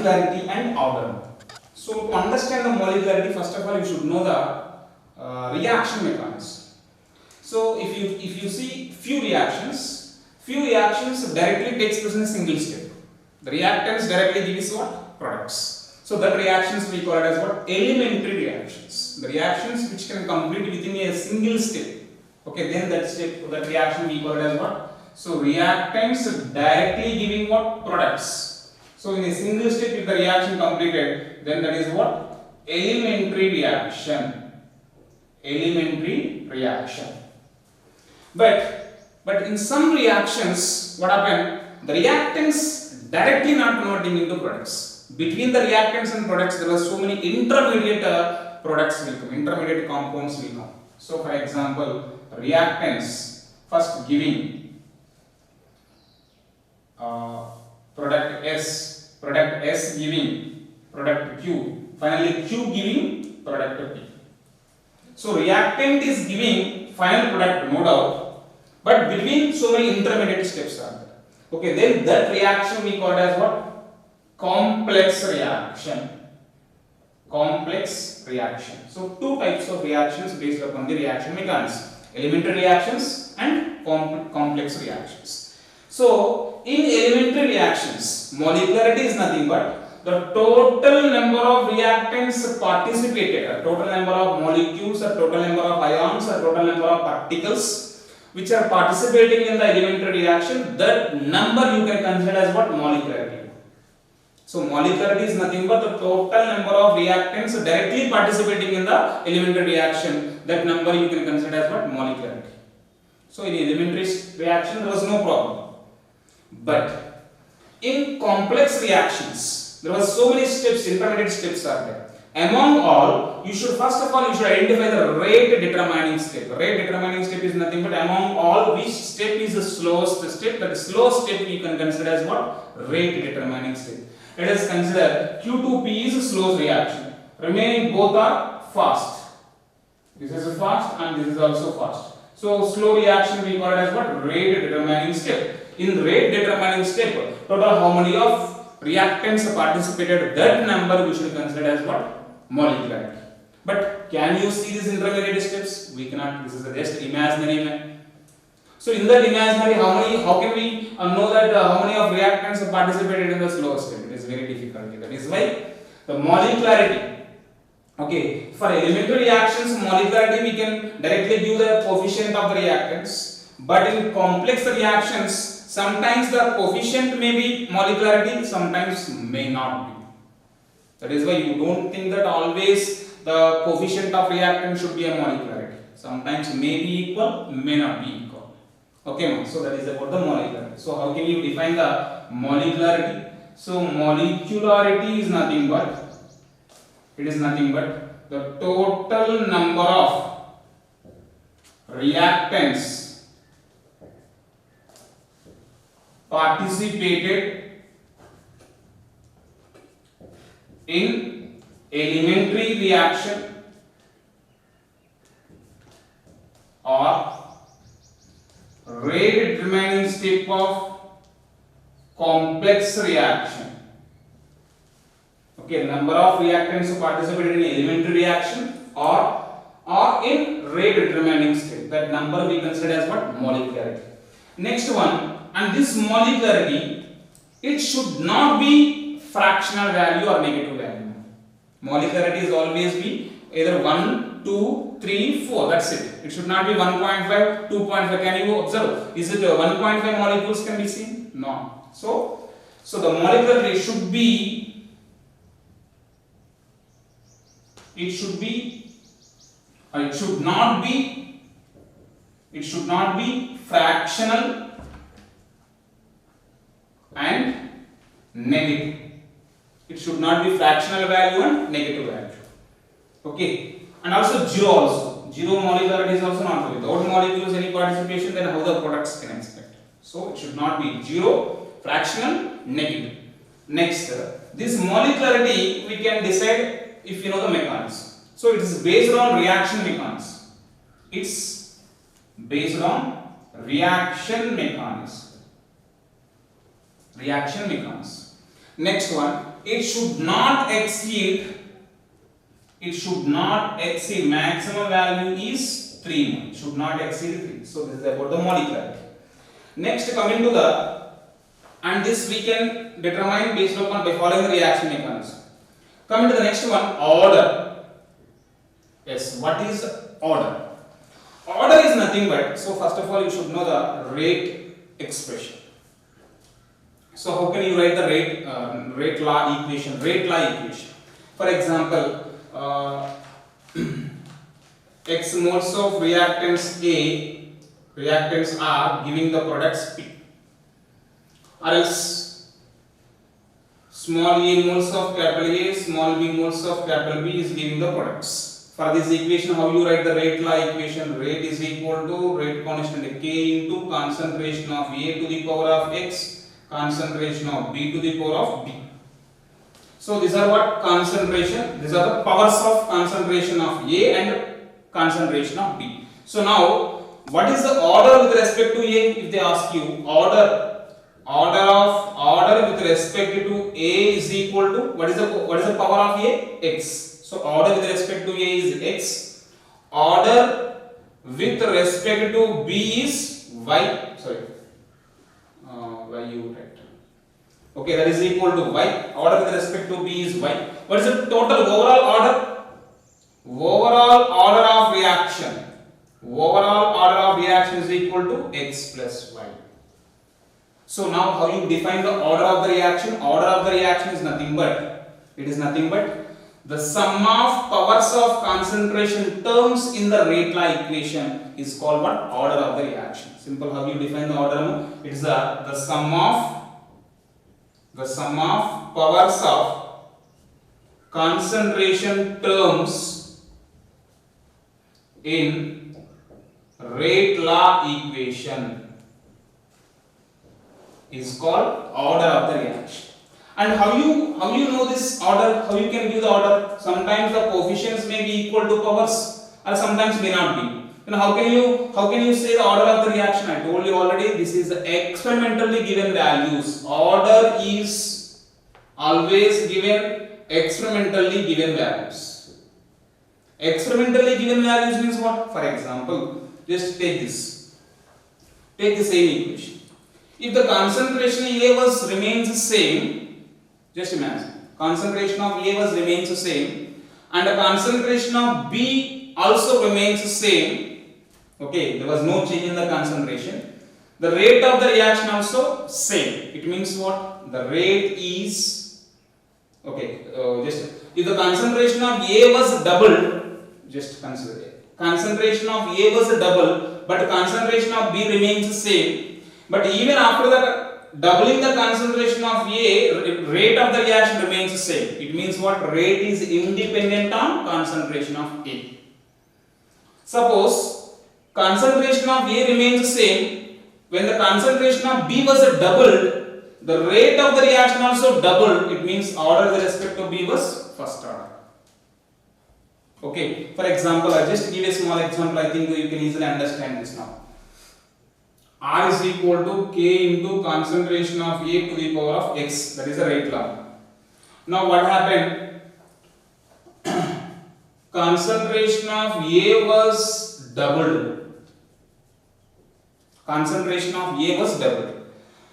molecularity and order. So to understand the molecularity, first of all you should know the reaction mechanism. So if you see few reactions directly takes place in a single step. The reactants directly gives what? Products. So that reactions we call it as what? Elementary reactions. The reactions which can complete within a single step. Okay, then that reaction we call it as what? So reactants directly giving what? Products. So in a single step if the reaction completed, then that is what? Elementary reaction. Elementary reaction. But in some reactions, what happen? The reactants directly not converting into products. Between the reactants and products, there are so many intermediate products will come, intermediate compounds will come. So, for example, reactants first giving product S giving product Q, finally Q giving product P. So, reactant is giving final product, no doubt. But between so many intermediate steps are there. Okay, then that reaction we call it as what? Complex reaction. Complex reaction. So two types of reactions based upon the reaction mechanism: elementary reactions and complex reactions. So in elementary reactions, molecularity is nothing but the total number of reactants participated, total number of molecules, or total number of ions, or total number of particles which are participating in the elementary reaction. That number you can consider as what? Molecularity. So molecularity is nothing but the total number of reactants directly participating in the elementary reaction. That number you can consider as what? Molecularity. So in elementary reaction there was no problem. But in complex reactions, there were so many steps, intermediate steps are there. Among all, you should first of all identify the rate determining step. Rate determining step is nothing but among all which step is the slowest step. That slowest step you can consider as what? Rate determining step. Let us consider Q2P is a slow reaction. Remaining both are fast. This is fast and this is also fast. So slow reaction we call it as what? Rate determining step. In rate determining step, total how many of reactants participated, that number we should consider as what? Molecularity. But can you see these intermediate steps? We cannot. This is just imaginary. So in that imaginary, how can we know that how many of reactants have participated in the slow step? It is very difficult. That is why the molecularity. Okay, for elementary reactions, molecularity we can directly give the coefficient of the reactants. But in complex reactions, sometimes the coefficient may be molecularity, sometimes may not be. That is why you don't think that always the coefficient of reactant should be a molecularity. Sometimes may be equal, may not be equal. Okay, so that is about the molecularity. So how can you define the molecularity? So molecularity is nothing but, it is nothing but the total number of reactants participated in elementary reaction or rate determining step of complex reaction. Okay, number of reactants who participated in elementary reaction or in rate determining step. That number we consider as what? Molecularity. Next one, and this molecularity, it should not be fractional value or negative value. Molecularity is always be either 1, 2, 3, 4. That's it. It should not be 1.5, 2.5. Can you observe? Is it 1.5 molecules can be seen? No. So the molecularity should be. It should not be fractional and negative. It should not be fractional value and negative value. Okay, and also zero. Zero molecularity is also not valid. Without molecules any participation, then how the products can expect. So it should not be zero, fractional, negative. Next, this molecularity we can decide if you know the mechanism. So it is based on reaction mechanism. It's based on reaction mechanism. Reaction mechanism. Next one, it should not exceed maximum value is 3 should not exceed 3. So this is about the molecularity. Next, coming to the, and this we can determine based upon by following the reaction mechanism. Coming to the next one, order. Yes, what is order? Order is nothing but, so first of all you should know the rate expression. So how can you write the rate law equation? For example, X moles of reactants are giving the products P, or else small a moles of capital A, small b moles of capital B is giving the products. For this equation, how you write the rate law equation? Rate is equal to rate constant K into concentration of A to the power of X, concentration of B to the power of B. So these are what concentration, these are the powers of concentration of A and concentration of B. So now, what is the order with respect to A? If they ask you order with respect to A is equal to what is the power of A? X. So order with respect to A is X. Order with respect to B is Y. Sorry, Y you write. Okay, that is equal to Y. Order with respect to B is Y. What is the total overall order? Overall order of reaction. Overall order of reaction is equal to X plus Y. So now how you define the order of the reaction? Order of the reaction is nothing but the sum of powers of concentration terms in the rate law equation is called what? Order of the reaction. Simple, how you define the order? It is the sum of powers of concentration terms in rate law equation is called order of the reaction. And how you know this order? How you can give the order? Sometimes the coefficients may be equal to powers, or sometimes may not be. Then how can you say the order of the reaction? I told you already, this is experimentally given values. Order is always given experimentally given values. Experimentally given values means what? For example, just take this. Take the same equation. If the concentration A remains the same, just imagine, concentration of A remains the same, and the concentration of B also remains the same. Okay, there was no change in the concentration. The rate of the reaction also same. It means what? The rate is, okay, just if the concentration of A was doubled, just consider it. Concentration of A was double, but concentration of B remains the same. But even after that doubling the concentration of A, rate of the reaction remains the same. It means what? Rate is independent on concentration of A. Suppose concentration of A remains the same, when the concentration of B was doubled, the rate of the reaction also doubled. It means order with respect to B was first order. Okay, for example, I just give a small example. I think you can easily understand this now. R is equal to K into concentration of A to the power of X. That is the rate law. Now what happened? Concentration of A was doubled. Concentration of A was doubled.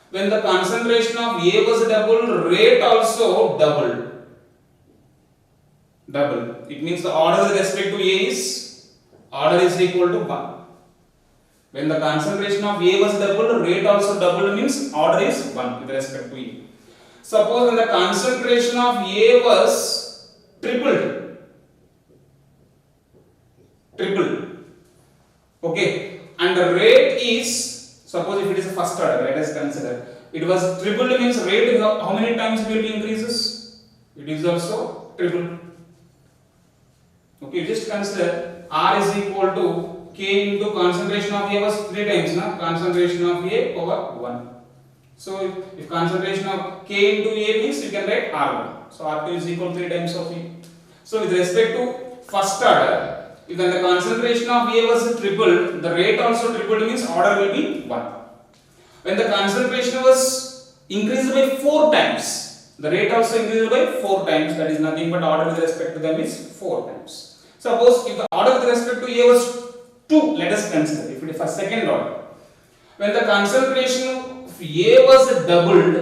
When the concentration of A was doubled, rate also doubled. It means the order with respect to A is equal to 1. When the concentration of A was doubled, rate also doubled, means order is 1 with respect to A. Suppose when the concentration of A was tripled, okay, and the rate is, suppose if it is a first order, let us consider, it was tripled means rate how many times will be increases? It is also tripled. Okay, just consider R is equal to K into concentration of A was 3 times, na? Concentration of A power 1. So if concentration of K into A means you can write R1. So R2 is equal to 3 times of A. So with respect to first order, if then the concentration of A was tripled, the rate also tripled means order will be 1. When the concentration was increased by 4 times, The rate also increases by 4 times. That is nothing but order with respect to them is 4 times. Suppose if the order with respect to A was 2, let us consider if it is for second order. When the concentration of A was doubled,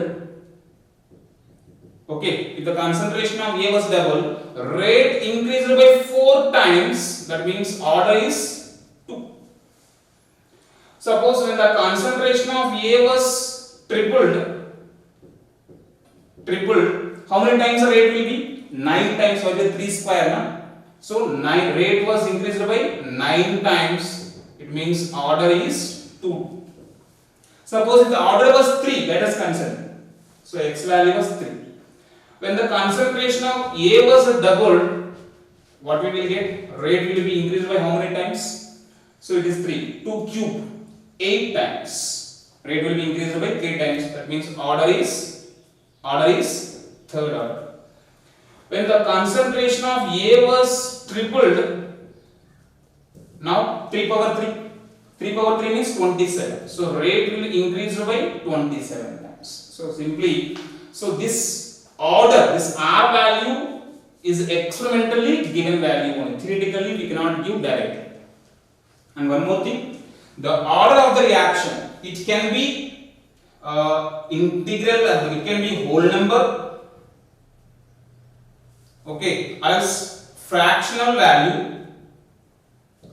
okay, if the concentration of A was doubled, rate increased by 4 times, that means order is 2. Suppose when the concentration of A was tripled, how many times the rate will be? 9 times, or 3 square, na? So 9 rate was increased by 9 times, it means order is 2. Suppose if the order was 3, let us consider. So x value was 3. When the concentration of A was doubled, what we will get? Rate will be increased by how many times? So it is 3. 2 cube, 8 times. Rate will be increased by 3 times. That means order is third order. When the concentration of A was tripled, now 3 power 3. 3 power 3 means 27. So rate will increase by 27 times. So simply, so this order, this R value is experimentally given value only. Theoretically we cannot give directly. And one more thing, the order of the reaction, it can be integral, it can be whole number, okay, or else fractional value.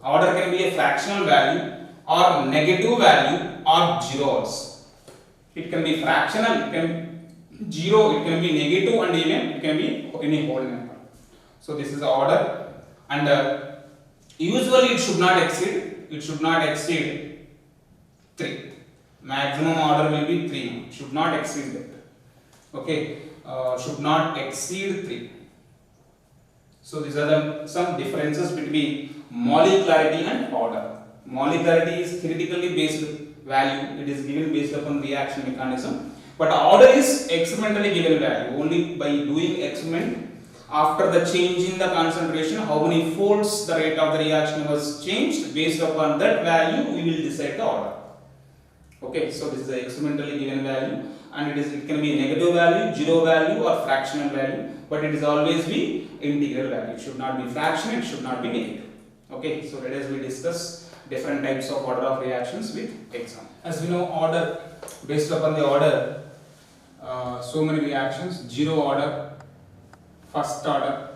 Order can be a fractional value or negative value or zeros. It can be fractional, it can be 0, it can be negative, and even it can be any whole number. So this is the order, and usually it should not exceed 3. Maximum order will be 3. It should not exceed that. Okay, should not exceed 3. So these are some differences between molecularity and order. Molecularity is theoretically based value, it is given based upon reaction mechanism, but order is experimentally given value. Only by doing experiment, after the change in the concentration, how many folds the rate of the reaction was changed, based upon that value we will decide the order. Okay, so this is the experimentally given value, and it can be negative value, 0 value, or fractional value, but it is always be integral value. It should not be fractional, it should not be negative. Okay, so let us we discuss different types of order of reactions with example. As we know, order, based upon the order, so many reactions: 0 order, first order,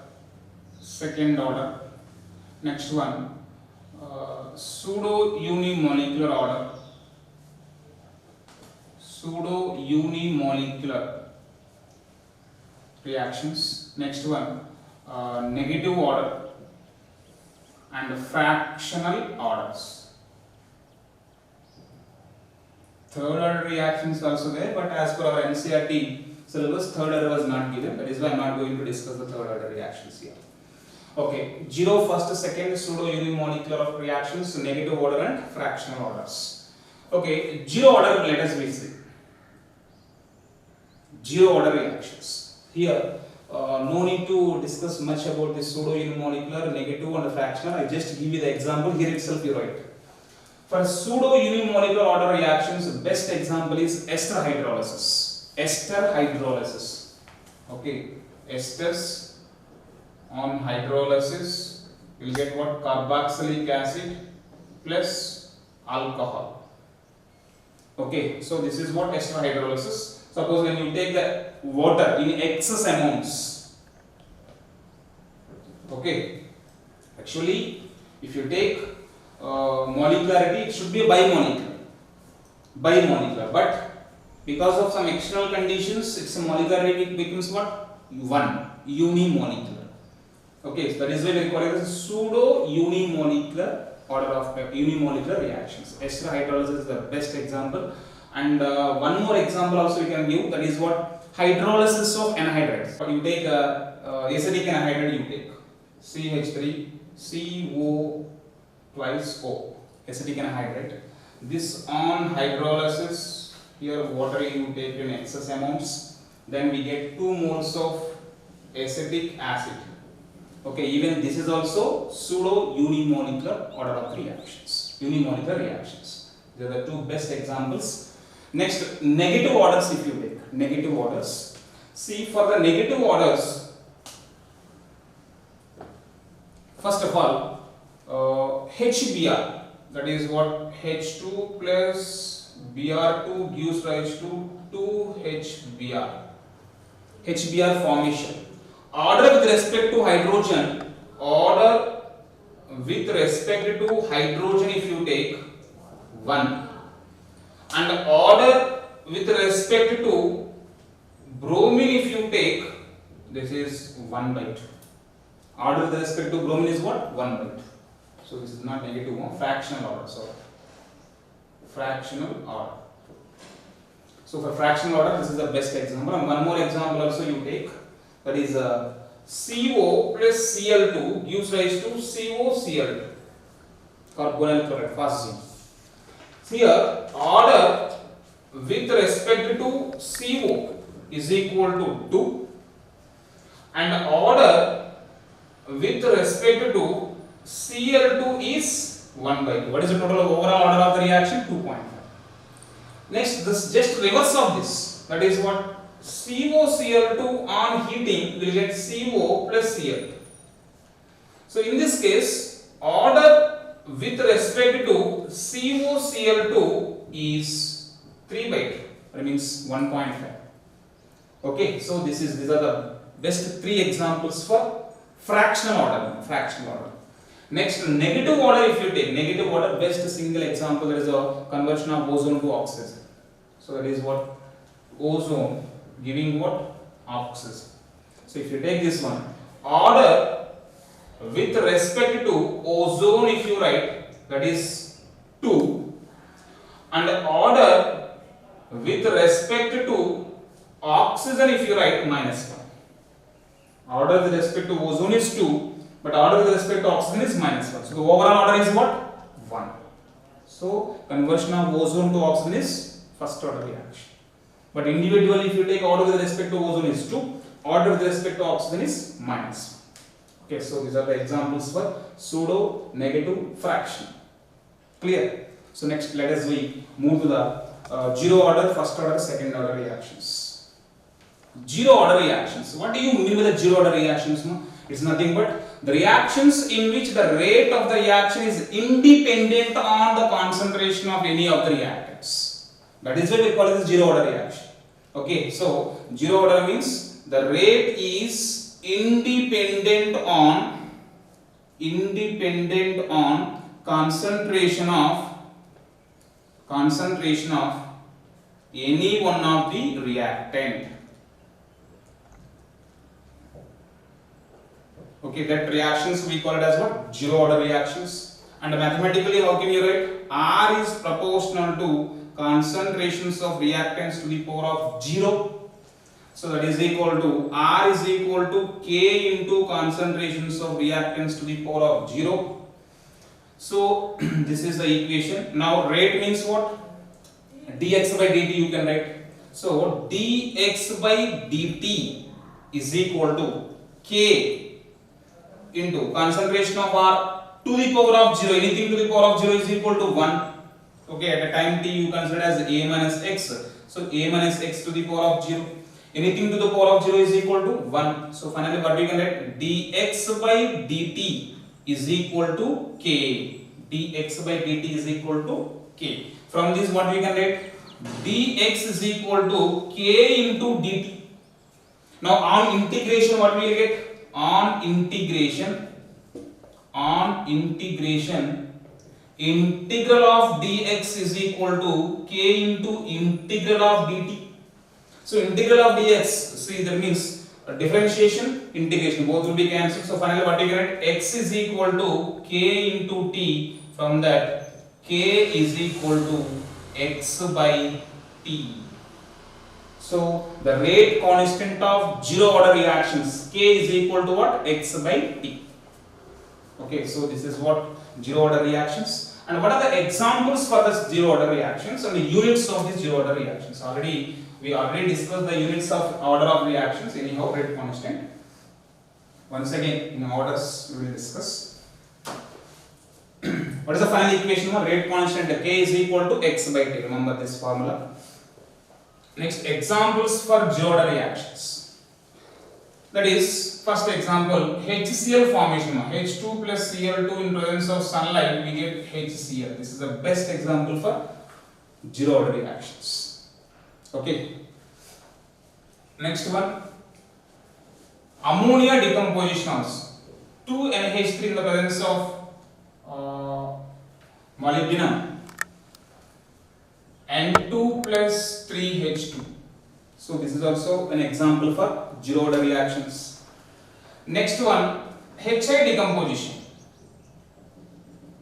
second order. Next one, pseudo unimolecular order. Pseudo unimolecular reactions. Next one, negative order and fractional orders. Third order reactions also there, but as per our NCERT syllabus, third order was not given. That is why I am not going to discuss the third order reactions here. Okay, 0, first, second, pseudo unimolecular reactions, negative order and fractional orders. Okay, 0 order, let us see. 0 order reactions. Here, no need to discuss much about this pseudo unimolecular, negative, and fractional. I just give you the example. Here itself you write. For pseudo unimolecular order reactions, best example is ester hydrolysis. Ester hydrolysis. Okay, esters on hydrolysis, you will get what? Carboxylic acid plus alcohol. Okay, so this is what ester hydrolysis. Suppose when you take the water in excess amounts, okay, actually if you take molecularity, it should be bimolecular, but because of some external conditions, its molecularity becomes what? 1, unimolecular. Okay, so that is why we call it as pseudo unimolecular order of unimolecular reactions. Ester hydrolysis is the best example. And one more example also we can give, that is what? Hydrolysis of anhydrides. You take acetic anhydride, you take CH3, CO twice O, acetic anhydride. This on hydrolysis, here water you take in excess amounts, then we get 2 moles of acetic acid. Okay, even this is also pseudo unimolecular order of reactions. Unimolecular reactions. They are the 2 best examples. Next, negative orders if you take. Negative orders. See, for the negative orders, first of all, HBr, that is what, H2 plus Br2 gives rise to 2HBr. HBr formation. Order with respect to hydrogen, order with respect to hydrogen if you take 1, and order with respect to bromine if you take, this is 1 by 2. Order with respect to bromine is what? 1 by 2. So this is not negative, fractional order. So fractional order. So for fractional order, this is the best example. And one more example also you take. That is CO plus Cl2 gives rise to COCl2. Carbonyl chloride, phosgene. Here, order with respect to CO is equal to 2, and order with respect to Cl2 is 1 by 2. What is the total overall order of the reaction? 2.5. Next, this just reverse of this. That is what? COCl2 on heating will get CO plus Cl2. So in this case, order with respect to COCl2 is 3 by 2. That means 1.5. Okay, so these are the best 3 examples for fractional order. Next, negative order, if you take negative order, best single example is a conversion of ozone to oxygen. So that is what? Ozone giving what? Oxygen. So if you take this one, order with respect to ozone if you write, that is 2, and order with respect to oxygen if you write -1. Order with respect to ozone is 2, but order with respect to oxygen is -1. So the overall order is what? 1. So conversion of ozone to oxygen is first order reaction. But individually, if you take order with respect to ozone is 2, order with respect to oxygen is -1. Okay, so these are the examples for pseudo negative fraction. Clear? So next, let us move to the zero order, first order, second order reactions. Zero order reactions. What do you mean by the zero order reactions? No? It's nothing but the reactions in which the rate of the reaction is independent on the concentration of any of the reactants. That is what we call it as zero order reaction. Okay, so zero order means the rate is independent on concentration of any one of the reactant. Okay, that reactions we call it as what? Zero order reactions. And mathematically, how can you write? R is proportional to concentrations of reactants to the power of 0. So that is equal to R is equal to K into concentrations of reactants to the power of 0. So this is the equation. Now rate means what? Dx by dt you can write. So dx by dt is equal to K into concentration of R to the power of 0. Anything to the power of 0 is equal to 1. Okay, at a time t you consider as a minus x. So a minus x to the power of 0. Anything to the power of 0 is equal to 1. So finally what we can write? Dx by dt is equal to K. Dx by dt is equal to K. From this what we can write? Dx is equal to K into dt. Now on integration what we will get? On integration, integral of dx is equal to K into integral of dt. So integral of dx, see that means differentiation, integration, both will be cancelled. So finally what we get? X is equal to K into t. From that K is equal to x by t. So the rate constant of zero order reactions, K is equal to what? X by t. Okay, so this is what zero order reactions. And what are the examples for the zero order reactions and the units of these zero order reactions? We already discussed the units of order of reactions. Anyhow, rate constant. Once again, in orders we will discuss. What is the final equation for rate constant? K is equal to x by t. Remember this formula. Next, examples for zero order reactions. That is, first example, HCl formation. H2 plus Cl2 in presence of sunlight, we get HCl. This is the best example for zero order reactions. Okay. Next one, ammonia decomposition also. 2NH3 in the presence of molybdenum and 2 plus 3H2. So this is also an example for zero order reactions. Next one, HI decomposition.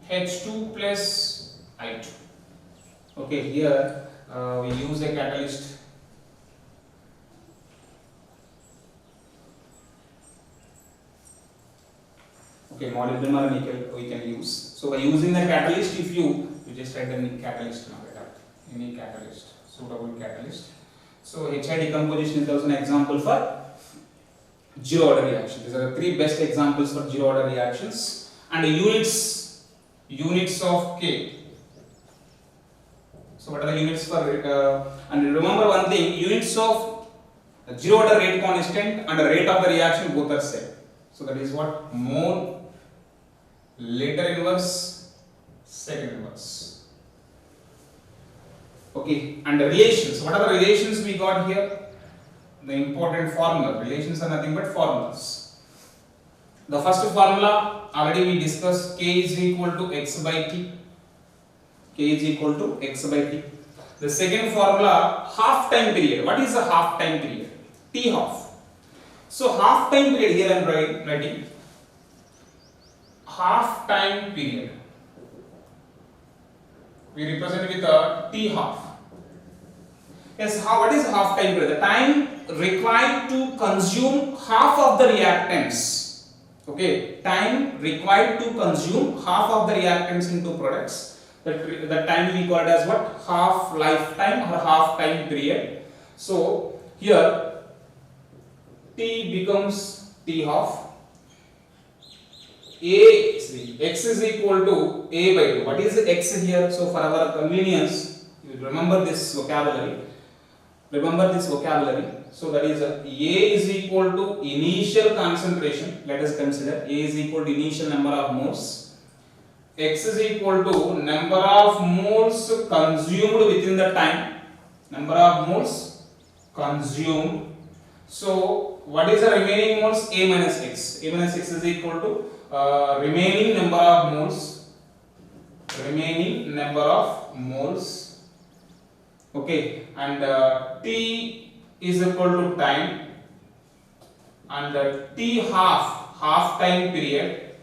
H2 plus I2. Okay, here we use a catalyst. Okay, molybdenum or nickel we can use. So by using the catalyst, if you just write the catalyst now, any catalyst, suitable catalyst. So HI decomposition is also an example for zero order reaction. These are the three best examples for zero order reactions. And the units of K. So what are the units for and remember one thing, units of zero order rate constant and the rate of the reaction both are same. So that is what? Mole, later inverse, second inverse. Okay, and the relations. What are the relations we got here? The important formula. Relations are nothing but formulas. The first formula already we discussed, K is equal to x by T. K is equal to x by T. The second formula, half time period. What is the half time period? T half. So half time period, here I am writing half time period. We represent with a T half. Yes, what is half time period? The time required to consume half of the reactants. Okay, time required to consume half of the reactants into products. That time we call it as what? Half lifetime or half time period. So here T becomes T half. X is equal to A by 2. What is X here? So for our convenience, you remember this vocabulary. So that is A is equal to initial concentration. Let us consider A is equal to initial number of moles. X is equal to number of moles consumed within the time. Number of moles consumed. So what is the remaining moles? A minus X. A minus X is equal to remaining number of moles. Okay, and T is equal to time, and T half time period,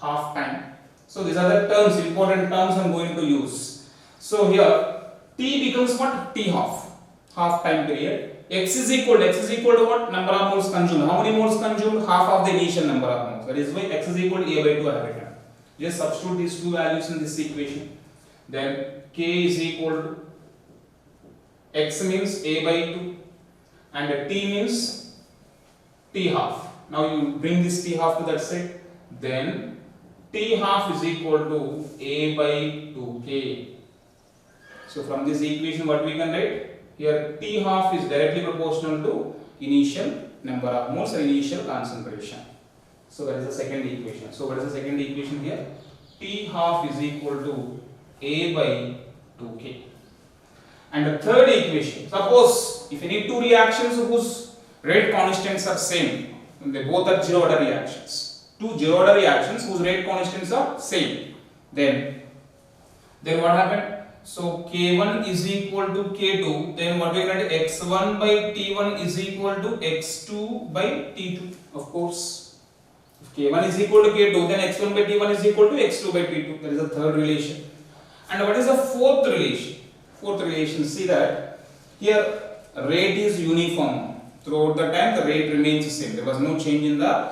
half time. So these are the terms, important terms I am going to use. So here T becomes what? T half time period. X is equal to what? Number of moles consumed. How many moles consumed? Half of the initial number of moles. That is why X is equal to A by 2 I have written. Just substitute these two values in this equation. Then K is equal to X means A by 2 and T means T half. Now you bring this T half to that side. Then T half is equal to A by 2K. So from this equation what we can write? Here T half is directly proportional to initial number of moles or initial concentration. So that is the second equation. So what is the second equation here? T half is equal to A by 2K. And the third equation, suppose if any two reactions whose rate constants are same, they both are zero order reactions. Two zero order reactions whose rate constants are same. Then what happened? So K1 is equal to K2, then what we get? X1 by T1 is equal to X2 by T2. Of course, if K1 is equal to K2, then X1 by T1 is equal to X2 by T2. That is the third relation. And what is the fourth relation? See that here rate is uniform. Throughout the time the rate remains the same. There was no change in the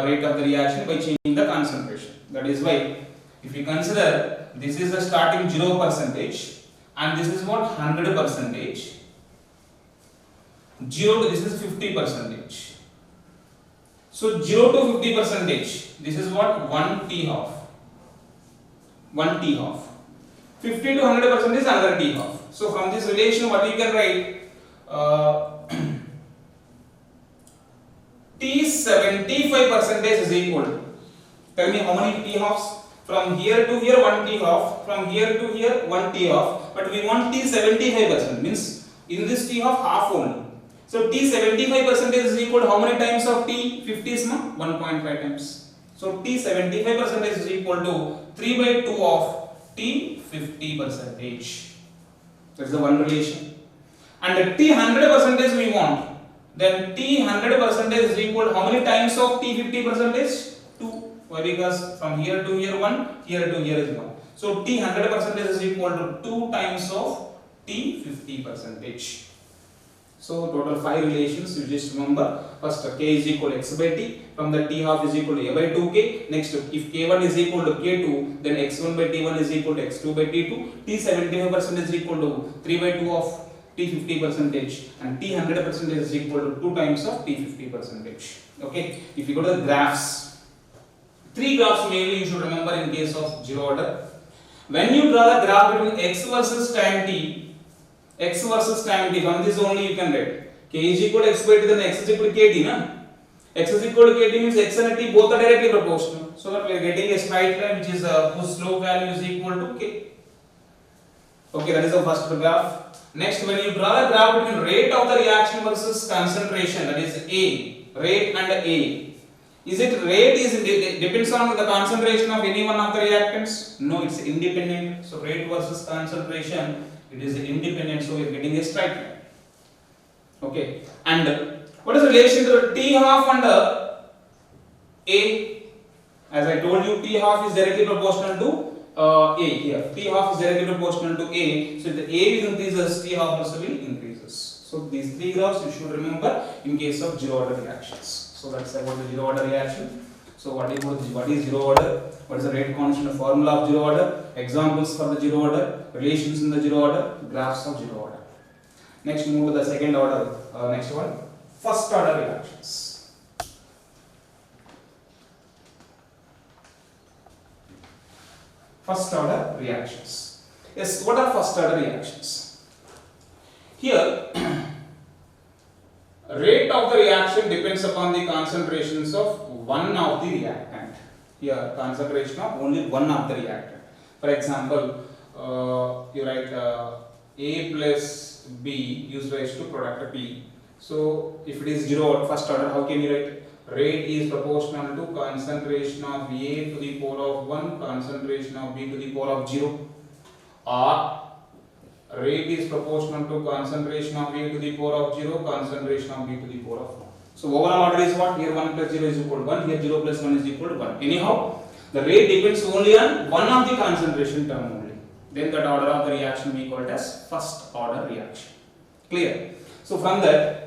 rate of the reaction by changing the concentration. That is why if we consider this is the starting 0% and this is what 100%. 0 to this is 50%. So 0 to 50%, this is what 1 T half. 50 to 100% is another T half. So from this relation what we can write? T 75% is equal to, tell me how many T halves? From here to here 1 T half, from here to here 1 T half, but we want T 75%, means in this T half only. So T 75% is equal to how many times of T 50 is 1.5 times. So T 75% is equal to 3 by 2 of T 50%. That is the one relation. And the T 100% we want, then T 100% is equal to how many times of T 50%? 2. Why? Because from here to here 1, here to here is 1. So T 100% is equal to 2 times of T 50%. So total 5 relations, you just remember. First K is equal to X by T, from the T half is equal to A by 2K. Next, if K1 is equal to K2, then X1 by T1 is equal to X2 by T2. T 75% is equal to 3 by 2 of T 50%, and T 100% is equal to 2 times of T 50%. Okay, if you go to the graphs, 3 graphs mainly you should remember in case of zero order. When you draw the graph between X versus time T, from this only you can write K is equal to X by T, then X is equal to KT. X is equal to KT means X and T both are directly proportional. So that we are getting a straight line which is whose slope value is equal to K. Okay, that is the first graph. Next, when you draw the graph between rate of the reaction versus concentration, that is A, rate and A. Is it rate depends on the concentration of any one of the reactants? No, it's independent. So rate versus concentration, it is independent. So we are getting a straight line. Okay, and what is the relation to the T half and A? As I told you, T half is directly proportional to A here. T half is directly proportional to A. So if the A increases, T half also will increases. So these 3 graphs you should remember in case of zero order reactions. So that's about the zero order reaction. So what is zero order? What is the rate constant formula of zero order? Examples for the zero order, relations in the zero order, graphs of zero order. Next, move to the second order. Next one, first order reactions. First order reactions. Yes, what are first order reactions? Here, rate of the reaction depends upon the concentrations of one of the reactant. Here, concentration of only one of the reactant. For example, you write A plus B used rise to product P. So, if it is zero first order, how can you write? Rate is proportional to concentration of A to the power of 1, concentration of B to the power of 0, or rate is proportional to concentration of A to the power of 0, concentration of B to the power of 1. So overall order is what? Here 1 plus 0 is equal to 1, here 0 plus 1 is equal to 1. Anyhow, the rate depends only on one of the concentration term only. Then that order of the reaction we call it as first order reaction. Clear? So from that,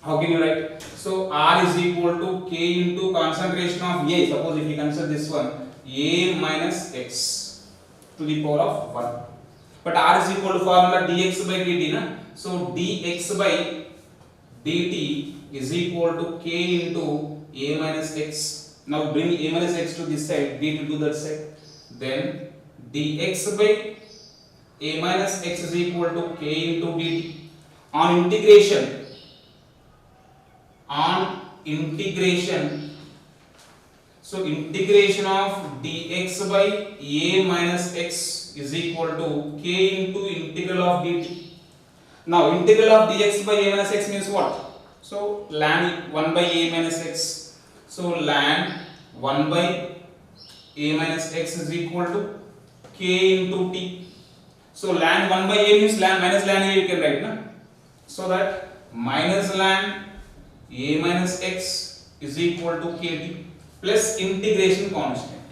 how can you write? So R is equal to K into concentration of A. Suppose if you consider this one, A minus X to the power of 1. But R is equal to formula dx by dt. Na? So dx by dt is equal to K into A minus X. Now bring A minus X to this side, dt to that side. Then dx by A minus X is equal to K into dt. On integration, so integration of dx by A minus X is equal to K into integral of dt. Now integral of dx by A minus X means what? So ln 1 by A minus X. So ln 1 by A minus X is equal to K into t. So ln 1 by A means ln minus ln A you can write, na? So that minus ln A minus X is equal to Kt plus integration constant.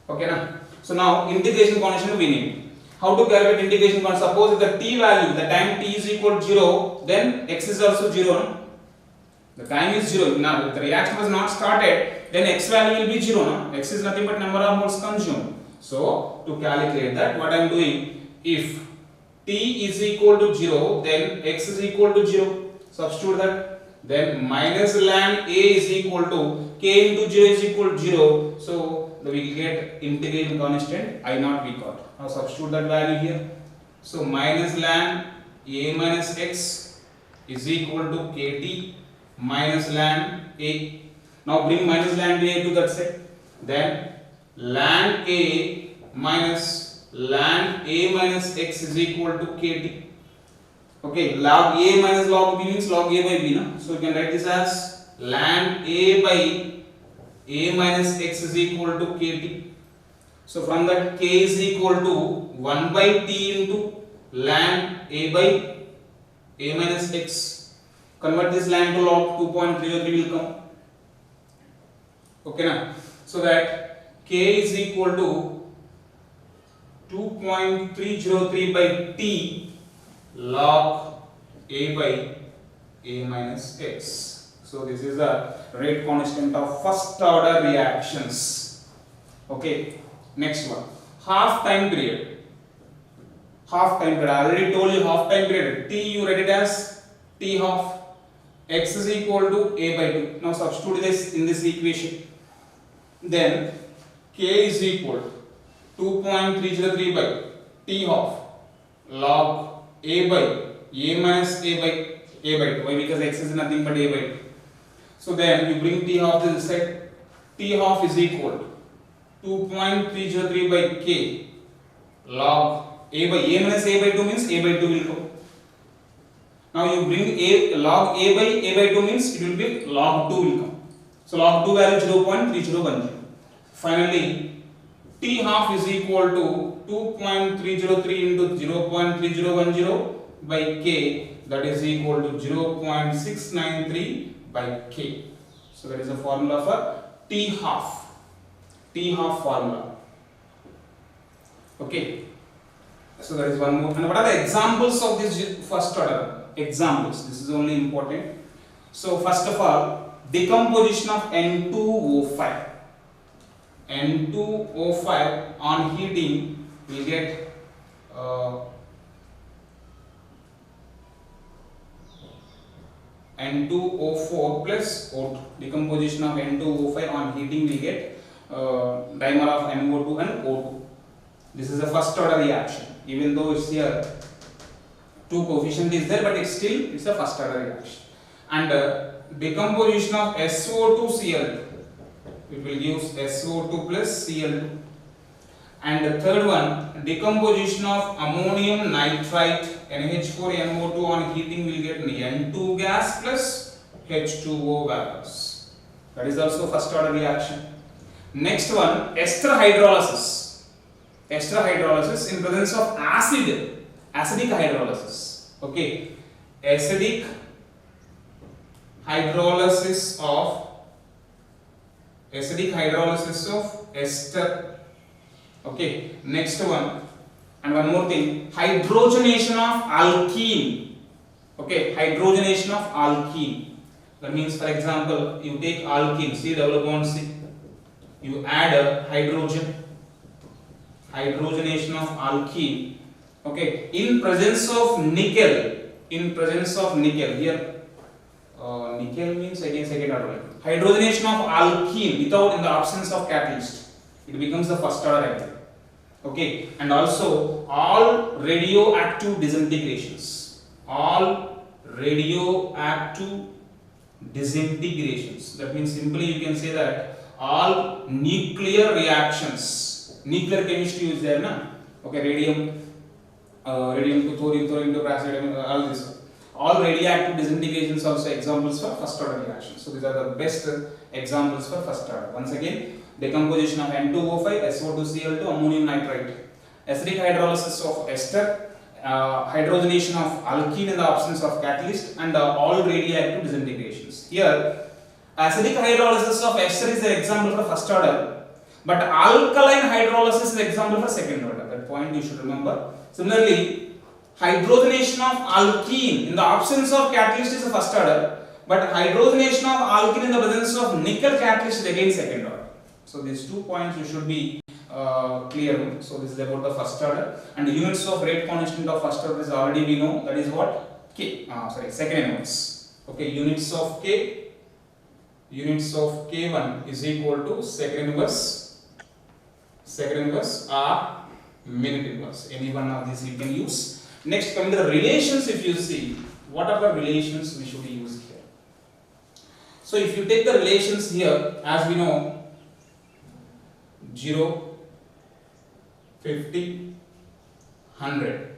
Okay, na? So now integration constant we need. How to calculate integration constant? Suppose if the t value, the time t is equal to 0, then x is also 0. No? The time is 0. Now if the reaction was not started, then x value will be 0. No? X is nothing but number of moles consumed. So to calculate that, what I am doing, if t is equal to 0, then x is equal to 0. Substitute that. Then minus ln A is equal to K into 0 is equal to 0. So we will get integration constant I0 we got. Now substitute that value here. So minus ln A minus X is equal to kt minus ln a. Now bring minus ln a to that side. Then ln a minus x is equal to kt. Okay, log a minus log b means log a by b, na? So you can write this as ln a by a minus x is equal to kt. So from that k is equal to 1 by t into ln a by a minus x. Convert this ln to log, 2.03 will come. Okay, na? So that k is equal to 2.303 by t log a by a minus x. So this is the rate constant of first order reactions. Okay, next one, half time period. Half time period, I already told you half time period. T you write it as t half. X is equal to a by 2. Now substitute this in this equation. Then k is equal to 2.303 by t half log a by a minus a by 2. Why? Because x is nothing but a by 2. So then you bring t half to this side. T half is equal to 2.303 by k log a by a minus a by 2 means a by 2 will come. Now you bring a log a by 2 means it will be log 2 will come. So log 2 value 0.3010. Finally t half is equal to 2.303 into 0.3010 by k, that is equal to 0.693 by k. So that is the formula for t half formula. Okay, so that is one more. And what are the examples of this first order? Examples, this is only important. So first of all, decomposition of N2O5. N2O5 on heating will get N2O4 plus O2. Decomposition of N2O5 on heating will get dimer of NO2 and O2. This is a first order reaction. Even though it's here 2 coefficient is there, but it's still it's a first order reaction. And decomposition of SO2Cl2, it will give SO2 plus Cl2. And the third one, decomposition of ammonium nitrite NH4NO2 on heating will get N2 gas plus H2O vapors. That is also first order reaction. Next one, ester hydrolysis. Ester hydrolysis in presence of acidic hydrolysis. Okay, acidic hydrolysis of ester. Okay, next one, and one more thing, hydrogenation of alkene. Okay, hydrogenation of alkene. That means, for example, you take alkene, C double bond C, you add a hydrogen. Hydrogenation of alkene. Okay, in presence of nickel. Here, nickel means again second order. Hydrogenation of alkene without in the absence of catalyst, it becomes the first order alkene. Okay, and also all radioactive disintegrations. That means simply you can say that all nuclear reactions. Nuclear chemistry is there, na? Okay, radium to thorium, thorium to praseodymium, all this. All radioactive disintegrations also examples for first order reactions. So these are the best examples for first order. Once again, decomposition of N2O5, SO2Cl2, ammonium nitrite, acidic hydrolysis of ester, hydrogenation of alkene in the absence of catalyst, and all radioactive disintegrations. Here, acidic hydrolysis of ester is the example for first order, but alkaline hydrolysis is the example for second order. That point you should remember. Similarly, hydrogenation of alkene in the absence of catalyst is the first order, but hydrogenation of alkene in the presence of nickel catalyst is again second order. So these 2 points you should be clear. So this is about the first order, and the units of rate constant of first order is already we know, that is what K. Second inverse. Okay, units of K1 is equal to second inverse or minute inverse. Any one of these you can use. Next, coming to the relations, if you see, what are the relations we should use here? So if you take the relations here, as we know, 0, 50, 100.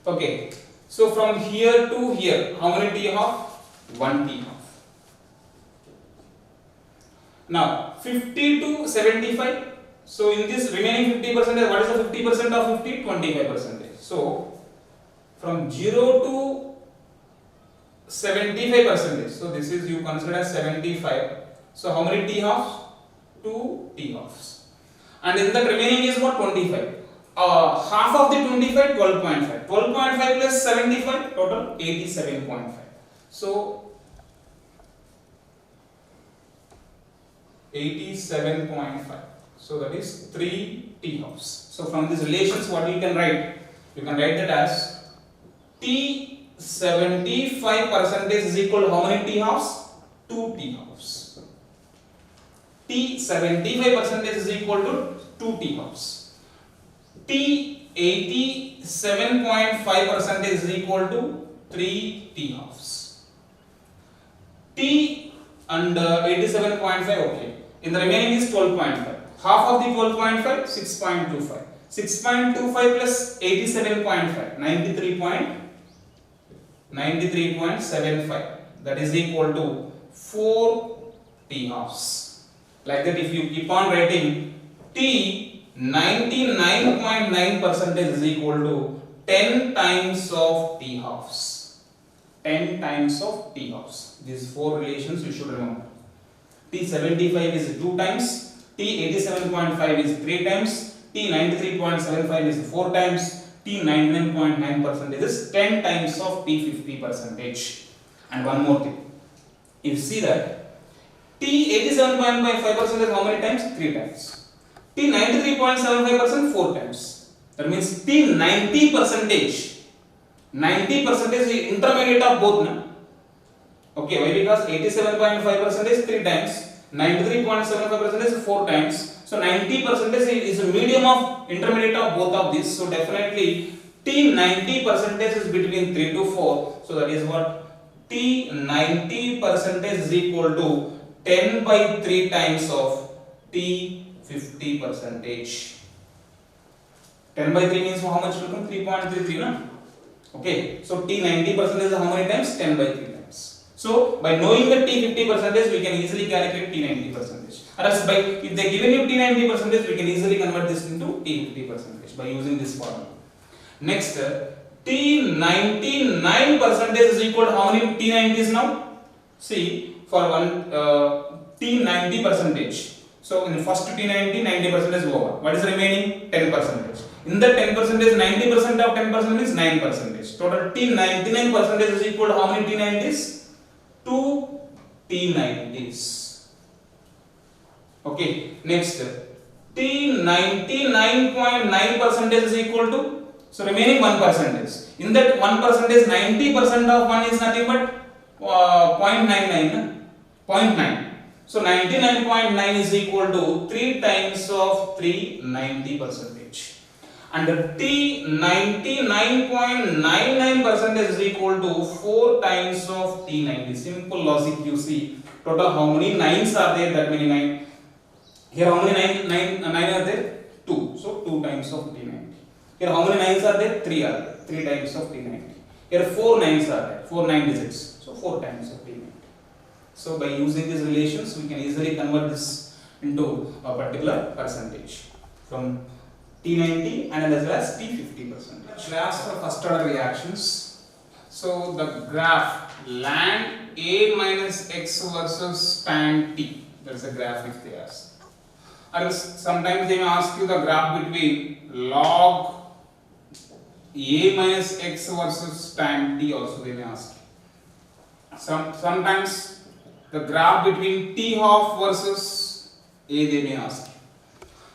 Okay, so from here to here, how many t half? 1 t half. Now 50 to 75. So in this remaining 50%, what is the 50% of 50? 25%. So from 0 to 75%. So this is you consider as 75. So how many t halves? 2 t halves. And in the remaining is what? 25. Half of the 25, 12.5. 12.5 plus 75, total 87.5. So 87.5. So that is 3 t halves. So from these relations, what you can write? You can write that as T 75% is equal to how many t halves? 2 t halves. T 75% is equal to 2 t halves. T 87.5% is equal to 3 t halves. T and 87.5, okay. In the remaining is 12.5. Half of the 12.5, 6.25. 6.25 plus 87.5, 93.75. That is equal to 4 t halves. Like that, if you keep on writing, T 99.9% is equal to 10 times of t halves. 10 times of t halves. These 4 relations you should remember. T 75 is 2 times. T 87.5 is 3 times. T 93.75 is 4 times. T 99.9% is 10 times of T 50%. And one more thing. If you see that T 87.5% is how many times? 3 times. T 93.75% 4 times. That means T 90%. 90% is the intermediate of both. Na? Okay, why? Because 87.5% is 3 times. 93.75% is 4 times. So 90% is a medium of intermediate of both of these. So definitely T 90% is between 3 to 4. So that is what T 90% is equal to 10 by 3 times of T 50%. 10 by 3 means how much? 3.33, na? Okay. So T 90% is how many times? 10 by 3 times. So by knowing the T 50%, we can easily calculate T 90%. Whereas by if they given you T 90%, we can easily convert this into T 50% by using this formula. Next, T 99% is equal to how many T 90s now? See, for one T 90%. So in the first T 90, 90% is over. What is remaining? 10%. In the 10%, 90% of 10% is 9%. Total T 99% is equal to how many T 90s? 2 T 90s. Okay. Next, T 99.9% is equal to, so remaining 1%. In that 1%, 90% of 1 is nothing but 0.99. 0.9. So 99.9 is equal to 3 times of 3 90%. And T 99.99% is equal to 4 times of T 90. Simple logic you see. Total how many 9s are there? That many 9. Here how many 9 are there? 2. So 2 times of T 90. Here how many 9s are there? 3 are there. 3 times of T 90. Here 4 9s are there. 4 9 digits. So 4 times of T 90. So by using these relations, we can easily convert this into a particular percentage from T90 and as well as T50%. Graphs for first order reactions. So the graph ln A minus X versus tan T. That is a graph if they ask. Or sometimes they may ask you the graph between log A minus X versus tan T also they may ask. Sometimes the graph between T half versus A they may ask.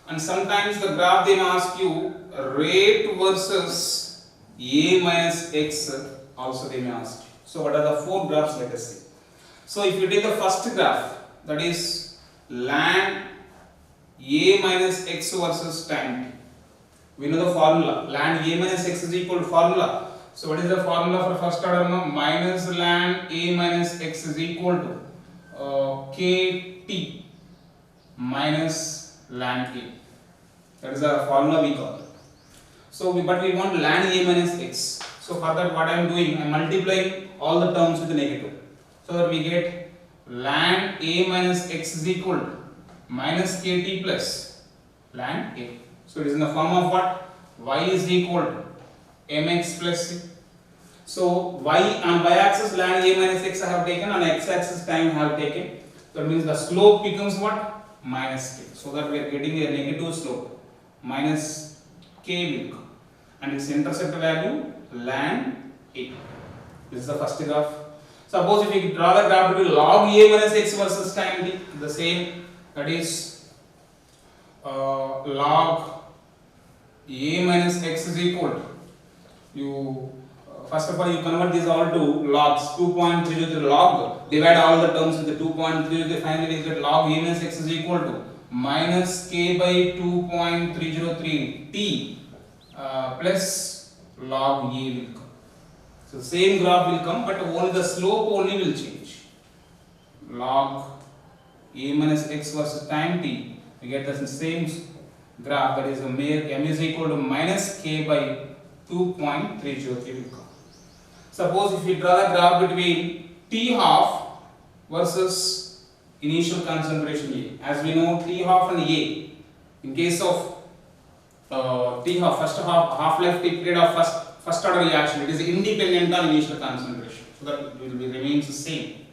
And sometimes the graph they may ask you rate versus A minus X also they may ask you. So what are the 4 graphs, let us see. So if you take the first graph, that is ln A minus X versus tan T. We know the formula, ln A minus X is equal to formula. So what is the formula for first order now? Minus ln a minus x is equal to kt minus ln a. That is our formula we got. So but we want ln a minus x. So for that what I am doing, I am multiplying all the terms with the negative. So that we get ln a minus x is equal to minus kt plus ln a. So it is in the form of what? Y is equal to mx plus c. So y on y axis ln a minus x I have taken, on x axis time I have taken. That means the slope becomes what? Minus k. So that we are getting a negative slope. Minus k will come. And its intercept value ln a. This is the first graph. Suppose if we draw the graph to be log a minus x versus time t, the same, that is log a minus x is equal to, you first of all you convert these all to logs. 2.303 log, divide all the terms with the 2.303, finally you get log a minus x is equal to minus k by 2.303 t plus log a will come. So same graph will come, but only the slope only will change. Log a minus x versus time t, we get the same graph, that is m is equal to minus k by 2.303 will come. Suppose if we draw the graph between t half versus initial concentration A. As we know, t half and A, in case of t half, first half-life period of first order reaction, it is independent on initial concentration, so that it will remains the same.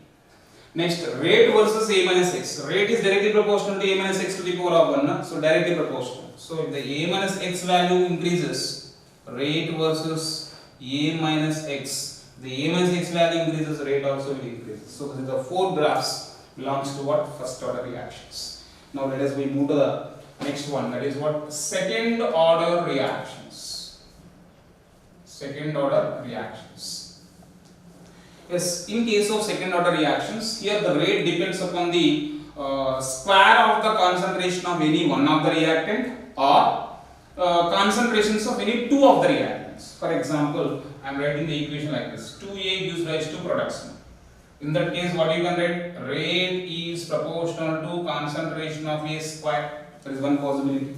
Next, rate versus a minus x. Rate is directly proportional to a minus x to the power of 1, so directly proportional. So if the a minus x value increases, rate versus a minus x, the a minus x value increases, rate also will increase. So the four graphs belongs to what? First order reactions. Now let us move to the next one, that is what? Second order reactions. Second order reactions. Yes, in case of second order reactions, here the rate depends upon the square of the concentration of any one of the reactant or concentrations of any two of the reactants. For example, I am writing the equation like this: 2A gives rise to production. In that case, what you can write? Rate is proportional to concentration of A square. That is one possibility.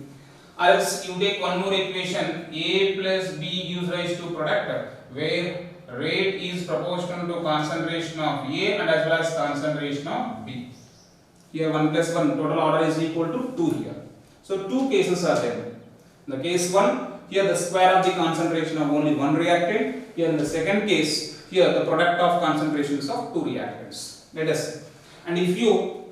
Or else you take one more equation: A plus B gives rise to product, where rate is proportional to concentration of A and as well as concentration of B. Here 1 plus 1, total order is equal to 2 here. So two cases are there. In the case 1, here the square of the concentration of only one reactant. Here in the second case, here the product of concentrations of two reactants. Let us see. And if you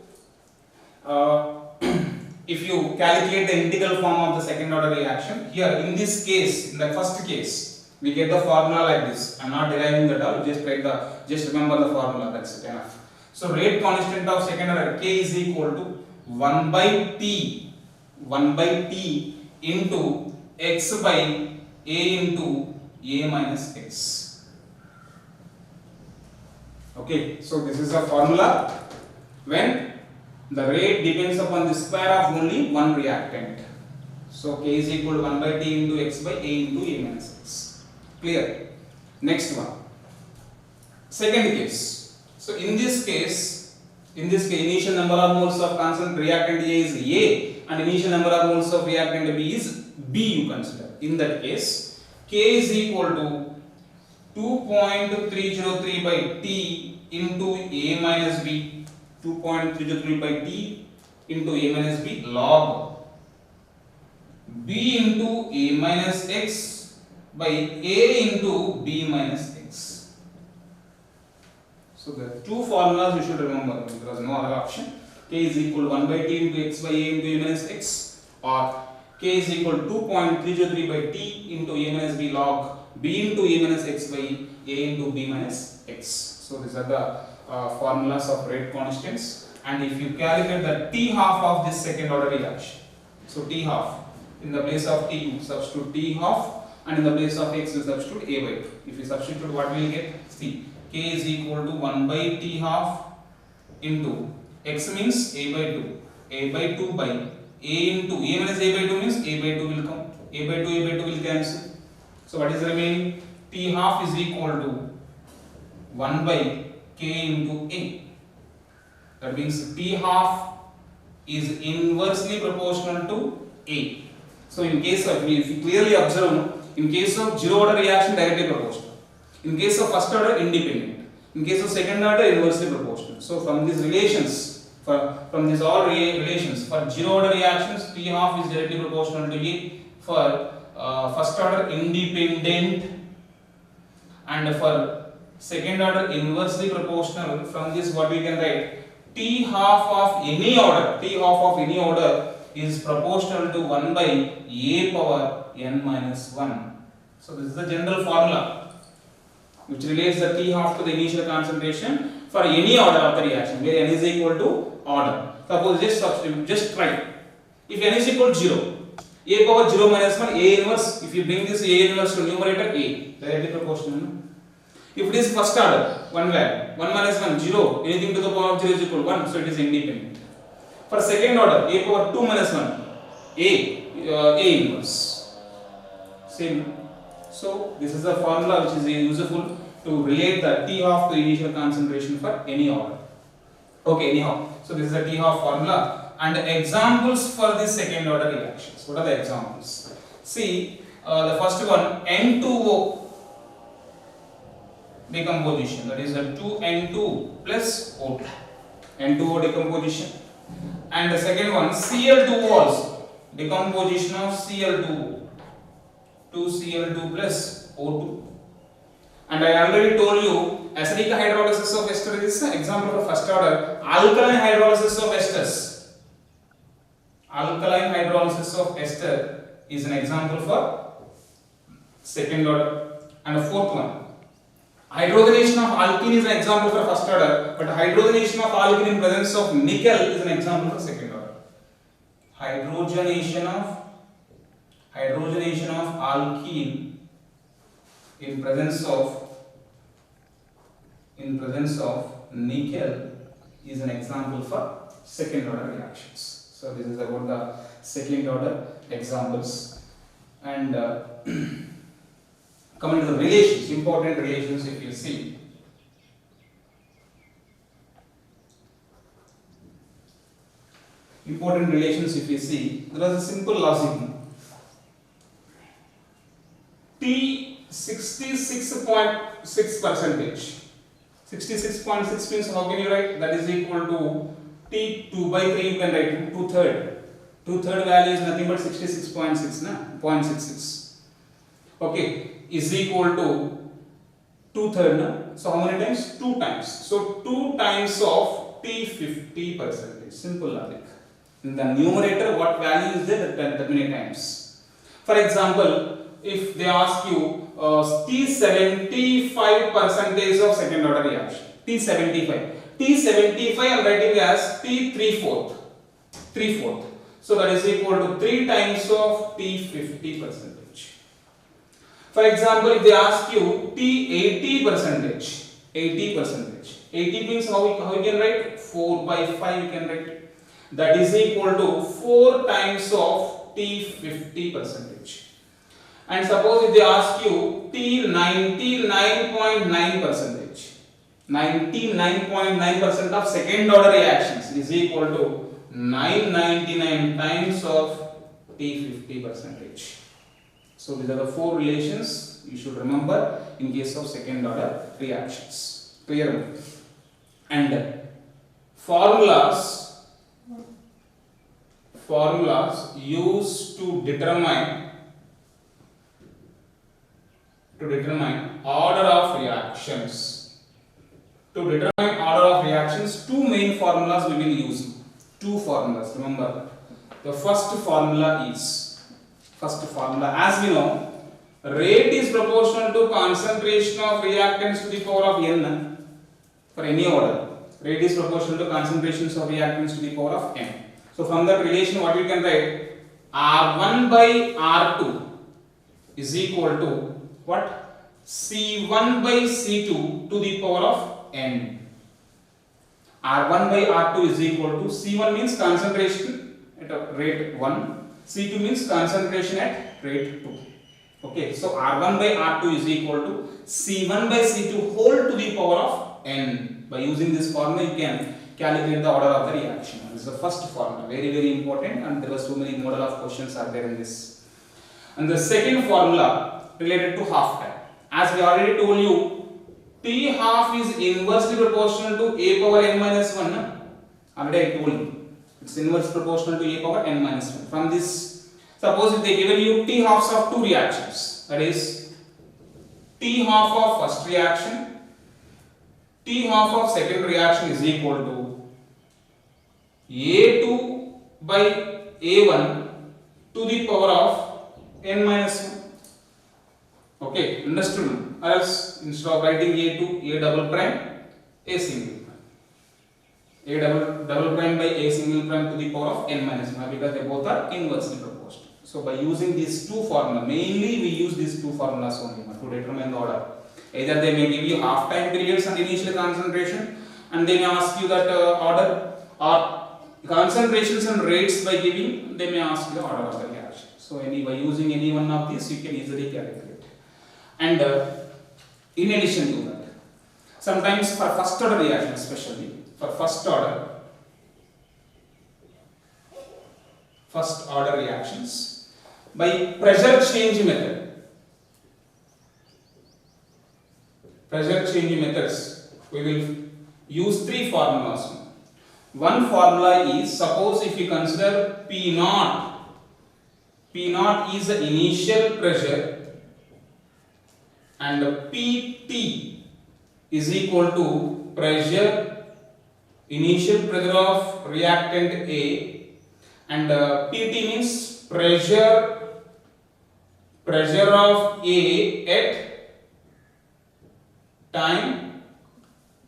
calculate the integral form of the second order reaction, here in this case, in the first case, we get the formula like this. I am not deriving that all, just remember the formula, that's it, enough. So rate constant of second order K is equal to 1 by T into x by A into A minus x. Okay, so this is a formula when the rate depends upon the square of only one reactant. So K is equal to 1 by T into x by A into A minus x. Clear? Next one. Second case. So in this case, initial number of moles of constant reactant A is A and initial number of moles of reactant B is B, you consider. In that case, K is equal to 2.303 by T into A minus B. 2.303 by T into A minus B log B into A minus X by A into B minus X. So the two formulas you should remember, there is no other option. K is equal to 1 by T into x by A into A minus X, or K is equal to 2.303 by T into A minus B log B into A minus X by A into B minus X. So these are the formulas of rate constants. And if you calculate the T half of this second order reaction, so T half, in the place of T you substitute T half, and in the place of x you substitute A by 2. If you substitute, what will you get? See, K is equal to 1 by T half into x means A by 2. A by 2 by A into A minus A by 2 means A by 2 will come. A by 2 will cancel. So what is remaining? T half is equal to 1 by K into A. That means T half is inversely proportional to A. So in case of, if you clearly observe, in case of zero order reaction, directly proportional. In case of first order, independent. In case of second order, inversely proportional. So from these relations, from these all relations, for zero order reactions, T half is directly proportional to A. For first order, independent, and for second order, inversely proportional. From this, what we can write? T half of any order is proportional to 1 by A power n minus 1. So this is the general formula which relates the T half to the initial concentration for any order of the reaction where n is equal to order. Suppose just substitute, just try. If n is equal to 0, A power 0 minus 1, A inverse, if you bring this A inverse to numerator, A, directly proportional. No? If it is first order, 1 value, 1 minus 1, 0, anything to the power of 0 is equal to 1, so it is independent. For second order, A power 2 minus 1, A inverse. Same. So, this is the formula which is useful to relate the T half to initial concentration for any order. Okay, anyhow, so this is the T half formula and examples for the second order reactions. What are the examples? See, the first one, N2O decomposition, that is a 2N2 plus O2, N2O decomposition, and the second one Cl2O also, decomposition of Cl2O, 2Cl2 plus O2, and I already told you acidic hydrolysis of ester is an example of first order, alkaline hydrolysis of esters, alkaline hydrolysis of ester is an example for second order, and the fourth one, hydrogenation of alkene is an example for first order, but hydrogenation of alkene in presence of nickel is an example for second order. Hydrogenation of alkene in presence of nickel is an example for second order reactions. So this is about the second order examples, and coming to the relations, important relations, if you see. Important relations, if you see, there is a simple logic. T 66.6 percentage. 66.6 means how can you write? That is equal to T 2 by 3, you can write 2/3. 2/3 value is nothing but 66.6, na? 0.66. Okay. Is equal to 2/3, na? So how many times? 2 times. So 2 times of T 50 percentage. Simple logic. In the numerator, what value is there? That many times. For example, if they ask you T 75 percentage of second order reaction, T 75. T 75 I am writing as T 3/4. 3/4. So that is equal to 3 times of T 50 percentage. For example, if they ask you T 80 percentage, 80 means how you can write? 4 by 5 you can write. That is equal to 4 times of T 50 percentage. And suppose if they ask you T 99.9 percentage, 99.9% of second order reactions is equal to 999 times of T 50 percentage. So these are the 4 relations you should remember in case of second order reactions. Clear? And formulas used to determine order of reactions. To determine order of reactions, 2 main formulas we will use. 2 formulas. Remember, the first formula, as we know, rate is proportional to concentration of reactants to the power of n for any order. Rate is proportional to concentrations of reactants to the power of n. So from that relation, what we can write? R1 by R2 is equal to what? C1 by C2 to the power of n. R1 by R2 is equal to C1 means concentration at rate 1, C2 means concentration at rate 2. Okay, so R1 by R2 is equal to C1 by C2 whole to the power of n. By using this formula, you can calculate the order of the reaction. This is the first formula, very important, and there were so many model of questions are there in this. And the second formula related to half time. As we already told you, T half is inversely proportional to a power n minus 1. No? Already I told you, it's inversely proportional to a power n minus 1. From this, suppose if they given you T halves of two reactions, that is T half of first reaction, T half of second reaction is equal to A2 by A1 to the power of n minus 1. Okay, understood? Or else instead of writing A2, A double prime, A single prime. A double prime by A single prime to the power of n minus 1, because they both are inversely proportional. So by using these two formulas, mainly we use these two formulas only to determine the order. Either they may give you half time periods and initial concentration, and they may ask you that order, or concentrations and rates by giving, they may ask you the order of the reaction. So by using any one of these, you can easily calculate. And in addition to that, sometimes for first order reaction, especially for first order reactions, by pressure change methods, we will use three formulas. One formula is, suppose if you consider P naught is the initial pressure and Pt is equal to initial pressure of reactant A, and Pt means pressure of A at time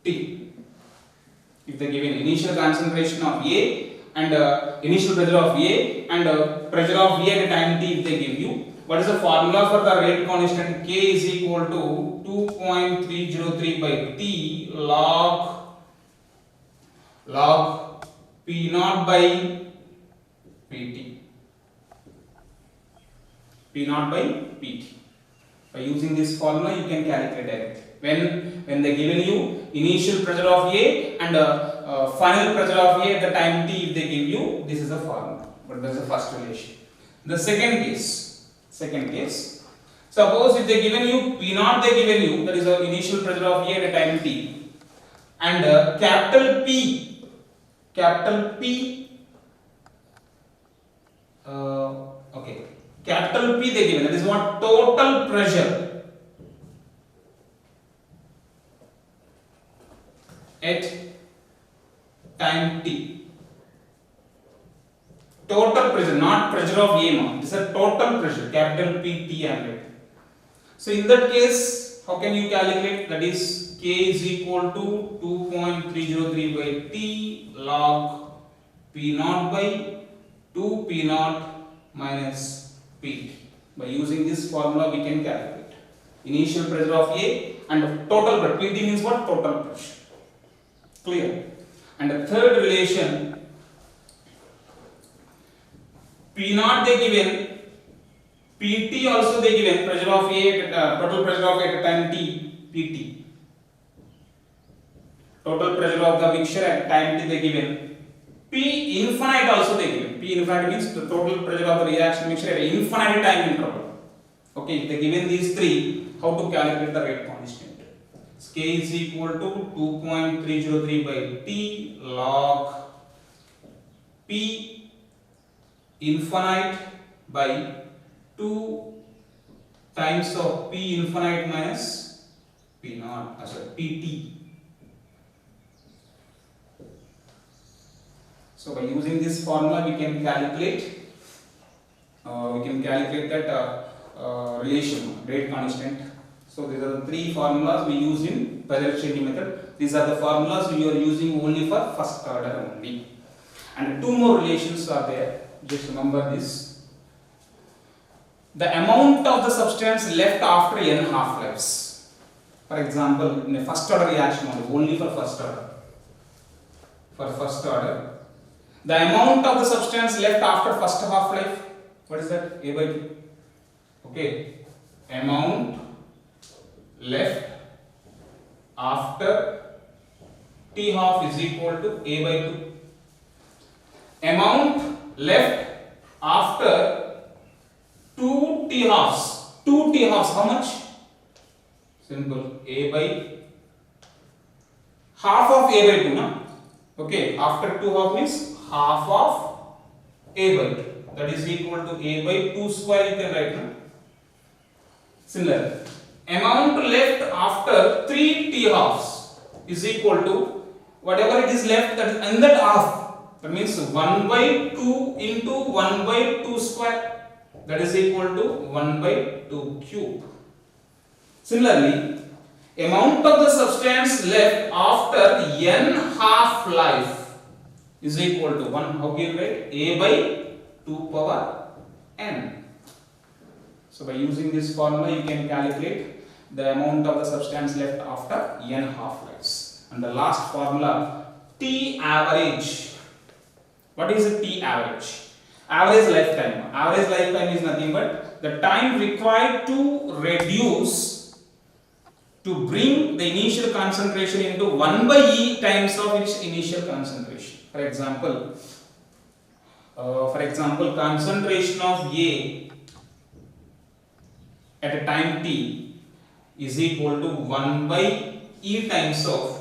t. If they given initial concentration of A and initial pressure of A and pressure of A at time t, if they give you, what is the formula for the rate constant? K is equal to 2.303 by T log P naught by Pt. P naught by Pt. By using this formula, you can calculate directly. When they given you initial pressure of A and final pressure of A at the time t, if they give you, this is the formula. But that's the first relation. The second case, suppose if they given you P naught, they given you, that is the initial pressure of A at a time t, and capital P they given, that is what total pressure at time t. Total pressure, not pressure of A naught. This is a total pressure, capital P T and. So in that case, how can you calculate? That is K is equal to 2.303 by T log P naught by 2 P naught minus P T. By using this formula, we can calculate initial pressure of A and total pressure. P T means what? Total pressure. Clear? And the third relation, P naught they given, Pt also they given, pressure of A, total pressure of A at time t, Pt. Total pressure of the mixture at time t they given. P infinite also they given. P infinite means the total pressure of the reaction mixture at infinite time interval. Okay, they given these three, how to calculate the rate constant? K is equal to 2.303 by T log P infinite by 2 times of P infinite minus P naught, Pt. So by using this formula, we can calculate that relation, rate constant. So these are the three formulas we use in pressure change method. These are the formulas we are using only for first order only. And two more relations are there. Just remember this. The amount of the substance left after n half-lives. For example, in a first order reaction only for first order. For first order, the amount of the substance left after first half-life, what is that? A by 2. Okay. amount left after T half is equal to A by 2. Amount left after 2 T halves. 2 T halves, how much? Simple. A by half of A by 2, na? Okay, after 2 half means half of A by 2. That is equal to A by 2 square, you can write, na? Similar. Amount left after 3 T halves is equal to whatever it is left that in that half. That means 1 by 2 into 1 by 2 square. That is equal to 1 by 2 cube. Similarly, amount of the substance left after n half life is equal to 1. How can you write? A by 2 power n. So by using this formula, you can calculate the amount of the substance left after n half lives. And the last formula, T average. What is a T average? Average lifetime. Average lifetime is nothing but the time required to reduce, to bring the initial concentration into 1 by E times of its initial concentration. For example, concentration of A at a time t is equal to 1 by E times of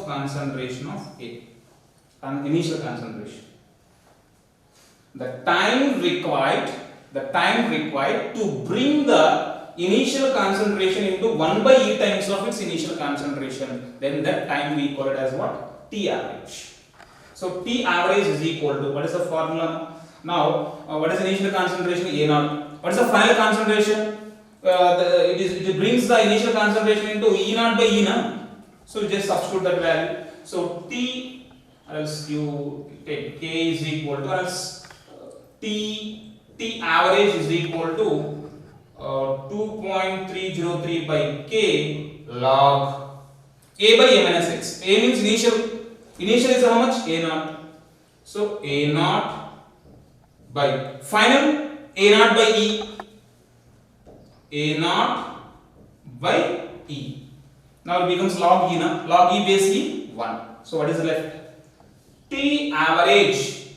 concentration of A, initial concentration. The time required to bring the initial concentration into 1 by E times of its initial concentration, then that time we call it as what? T average. So T average is equal to, what is the formula? Now, what is the initial concentration? A naught. What is the final concentration? It brings the initial concentration into E naught by E naught. So you just substitute that value. So T, else you take K is equal to, else T average is equal to 2.303 by K log A by A minus X. A means initial. Initial is how much? A naught. So A naught by final A naught by E. A naught by E. Now it becomes log E. Log E base E 1. So what is left? T average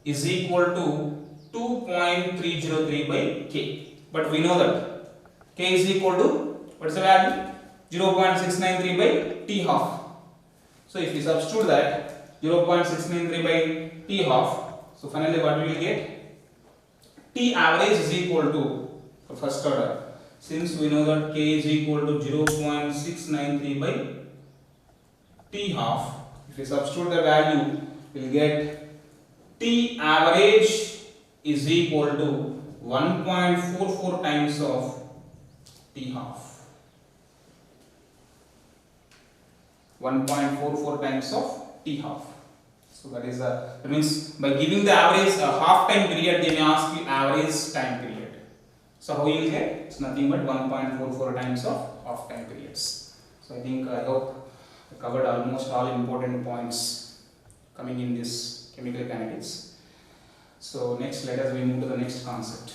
is equal to 2.303 by K. But we know that K is equal to, what is the value? 0.693 by T half. So if we substitute that 0.693 by T half, so finally what we will get? T average is equal to, for first order, since we know that K is equal to 0.693 by T half, if we substitute the value, we will get T average is equal to 1.44 times of T half. 1.44 times of T half. So that means by giving the average half time period, they may ask you average time period. So how you will get? It's nothing but 1.44 times of half time periods. So I hope I covered almost all important points coming in this chemical kinetics. So next, let us move to the next concept.